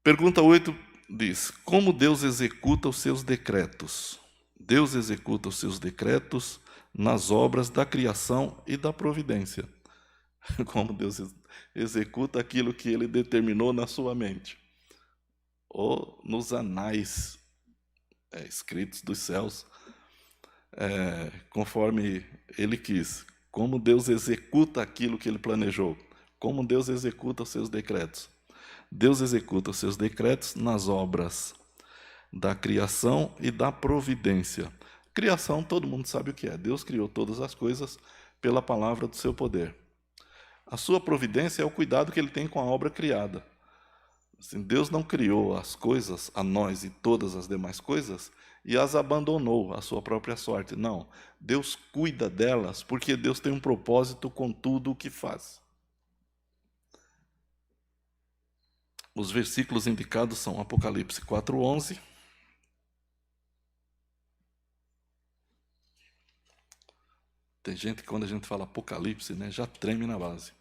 Pergunta 8 diz: como Deus executa os seus decretos? Deus executa os seus decretos nas obras da criação e da providência. Como Deus executa aquilo que Ele determinou na sua mente, ou nos anais escritos dos céus, conforme Ele quis. Como Deus executa aquilo que Ele planejou. Como Deus executa os seus decretos. Deus executa os seus decretos nas obras da criação e da providência. Criação, todo mundo sabe o que é. Deus criou todas as coisas pela palavra do seu poder. A sua providência é o cuidado que Ele tem com a obra criada. Assim, Deus não criou as coisas, a nós e todas as demais coisas, e as abandonou à sua própria sorte. Não. Deus cuida delas porque Deus tem um propósito com tudo o que faz. Os versículos indicados são Apocalipse 4:11. Tem gente que quando a gente fala Apocalipse, já treme na base.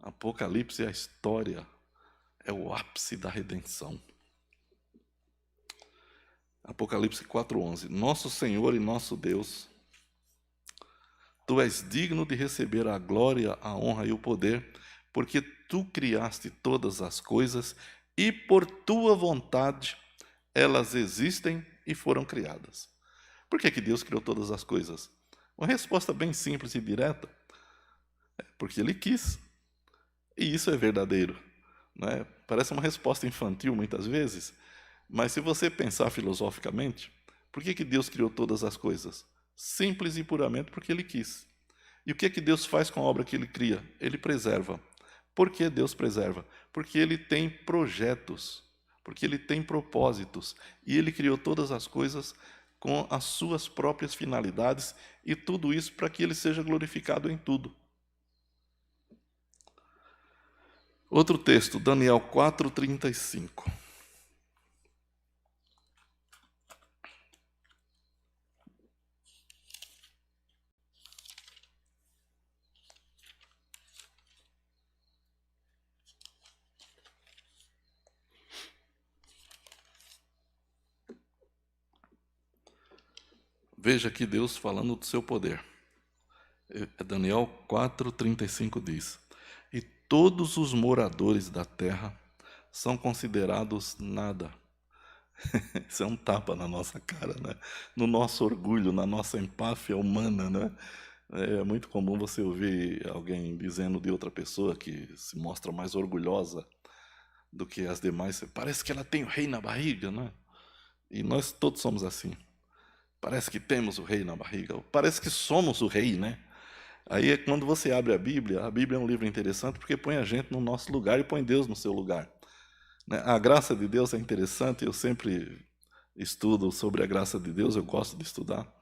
Apocalipse é a história, é o ápice da redenção. Apocalipse 4:11. Nosso Senhor e nosso Deus, Tu és digno de receber a glória, a honra e o poder, porque Tu criaste todas as coisas e por Tua vontade elas existem e foram criadas. Por que Deus criou todas as coisas? Uma resposta bem simples e direta. Porque Ele quis. E isso é verdadeiro. Né? Parece uma resposta infantil muitas vezes, mas se você pensar filosoficamente, por que Deus criou todas as coisas? Simples e puramente porque Ele quis. E o que Deus faz com a obra que Ele cria? Ele preserva. Por que Deus preserva? Porque Ele tem projetos, porque Ele tem propósitos, e Ele criou todas as coisas com as suas próprias finalidades, e tudo isso para que Ele seja glorificado em tudo. Outro texto, Daniel 4:35. Veja aqui Deus falando do seu poder. Daniel 4:35 diz: e todos os moradores da terra são considerados nada. Isso é um tapa na nossa cara, né? No nosso orgulho, na nossa empáfia humana, né? É muito comum você ouvir alguém dizendo de outra pessoa que se mostra mais orgulhosa do que as demais. Parece que ela tem o rei na barriga, né? E nós todos somos assim. Parece que temos o rei na barriga. Parece que somos o rei, né? Aí é quando você abre a Bíblia é um livro interessante porque põe a gente no nosso lugar e põe Deus no seu lugar. A graça de Deus é interessante, eu sempre estudo sobre a graça de Deus, eu gosto de estudar,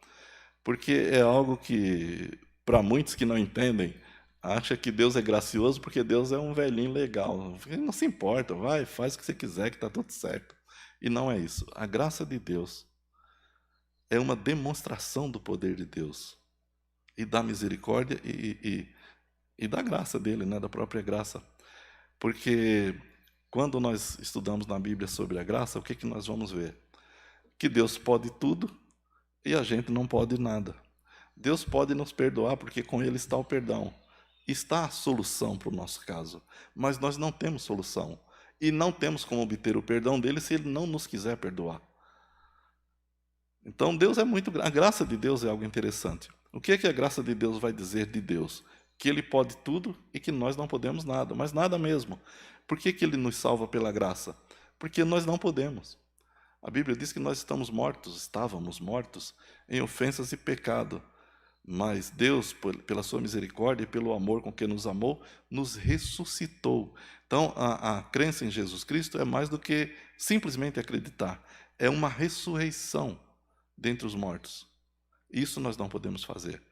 porque é algo que, para muitos que não entendem, acha que Deus é gracioso porque Deus é um velhinho legal. Ele não se importa, vai, faz o que você quiser que está tudo certo. E não é isso. A graça de Deus é uma demonstração do poder de Deus e da misericórdia e da graça dele, né, da própria graça. Porque quando nós estudamos na Bíblia sobre a graça, o que nós vamos ver? Que Deus pode tudo e a gente não pode nada. Deus pode nos perdoar porque com Ele está o perdão. Está a solução para o nosso caso. Mas nós não temos solução. E não temos como obter o perdão dele se Ele não nos quiser perdoar. Então Deus é muito... A graça de Deus é algo interessante. O que a graça de Deus vai dizer de Deus? Que Ele pode tudo e que nós não podemos nada. Mas nada mesmo. Por que Ele nos salva pela graça? Porque nós não podemos. A Bíblia diz que nós estávamos mortos em ofensas e pecado. Mas Deus, pela sua misericórdia e pelo amor com que nos amou, nos ressuscitou. Então, a crença em Jesus Cristo é mais do que simplesmente acreditar. É uma ressurreição dentre os mortos. Isso nós não podemos fazer.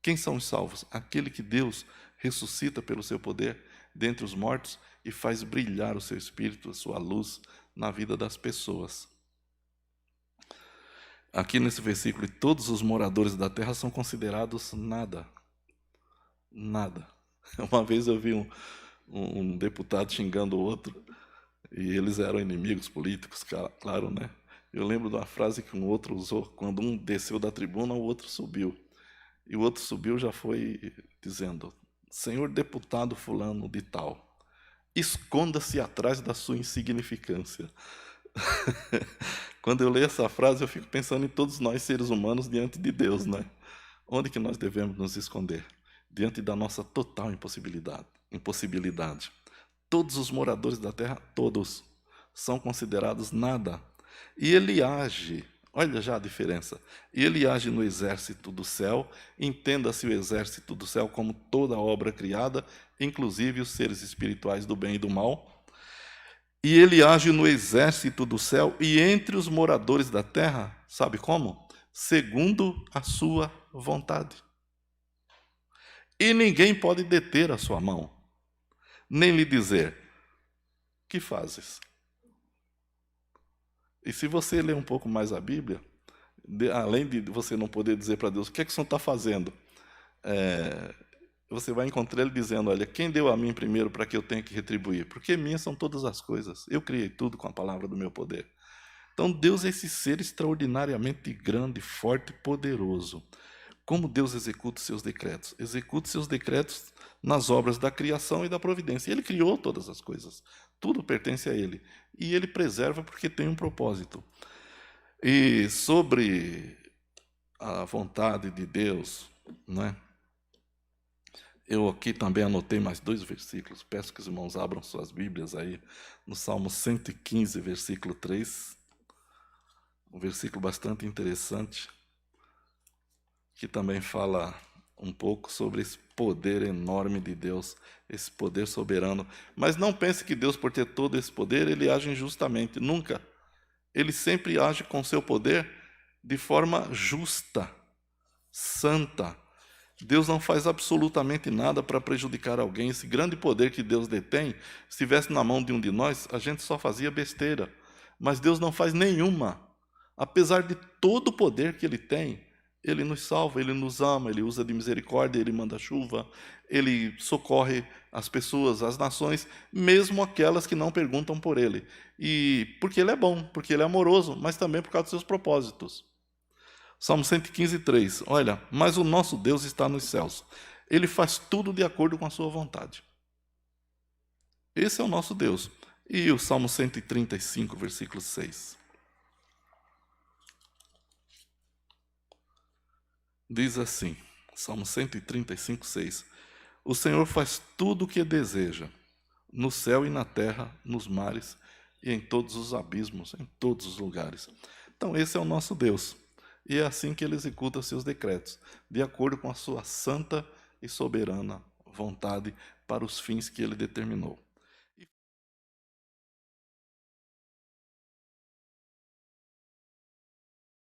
Quem são os salvos? Aquele que Deus ressuscita pelo seu poder dentre os mortos e faz brilhar o seu espírito, a sua luz na vida das pessoas. Aqui nesse versículo, todos os moradores da terra são considerados nada. Nada. Uma vez eu vi um deputado xingando o outro, E eles eram inimigos políticos, claro, né? Eu lembro de uma frase que um outro usou, quando um desceu da tribuna, o outro subiu. E o outro subiu já foi dizendo: Senhor deputado fulano de tal, esconda-se atrás da sua insignificância. Quando eu leio essa frase, eu fico pensando em todos nós seres humanos diante de Deus, né? Onde que nós devemos nos esconder? Diante da nossa total impossibilidade. Todos os moradores da terra, todos, são considerados nada. E ele age, olha já a diferença, e ele age no exército do céu, entenda-se o exército do céu como toda obra criada, inclusive os seres espirituais do bem e do mal. E ele age no exército do céu e entre os moradores da terra, sabe como? Segundo a sua vontade. E ninguém pode deter a sua mão, nem lhe dizer: que fazes? E se você ler um pouco mais a Bíblia, além de você não poder dizer para Deus: o que é que o Senhor está fazendo? Você vai encontrar ele dizendo: olha, quem deu a mim primeiro para que eu tenha que retribuir? Porque minhas são todas as coisas. Eu criei tudo com a palavra do meu poder. Então Deus é esse ser extraordinariamente grande, forte e poderoso. Como Deus executa os seus decretos? Executa os seus decretos nas obras da criação e da providência. Ele criou todas as coisas. Tudo pertence a Ele. E Ele preserva porque tem um propósito. E sobre a vontade de Deus, né? Eu aqui também anotei mais 2 versículos. Peço que os irmãos abram suas Bíblias aí no Salmo 115, versículo 3. Um versículo bastante interessante, que também fala um pouco sobre esse poder enorme de Deus, esse poder soberano. Mas não pense que Deus, por ter todo esse poder, ele age injustamente. Nunca. Ele sempre age com seu poder de forma justa, santa. Deus não faz absolutamente nada para prejudicar alguém. Esse grande poder que Deus detém, se estivesse na mão de um de nós, a gente só fazia besteira. Mas Deus não faz nenhuma. Apesar de todo o poder que Ele tem, Ele nos salva, Ele nos ama, Ele usa de misericórdia, Ele manda chuva, Ele socorre as pessoas, as nações, mesmo aquelas que não perguntam por Ele. E porque Ele é bom, porque Ele é amoroso, mas também por causa dos seus propósitos. Salmo 115, 3. Olha, mas o nosso Deus está nos céus. Ele faz tudo de acordo com a sua vontade. Esse é o nosso Deus. E o Salmo 135, versículo 6. Diz assim, Salmo 135, 6. O Senhor faz tudo o que deseja, no céu e na terra, nos mares e em todos os abismos, em todos os lugares. Então esse é o nosso Deus. E é assim que Ele executa seus decretos, de acordo com a sua santa e soberana vontade para os fins que Ele determinou.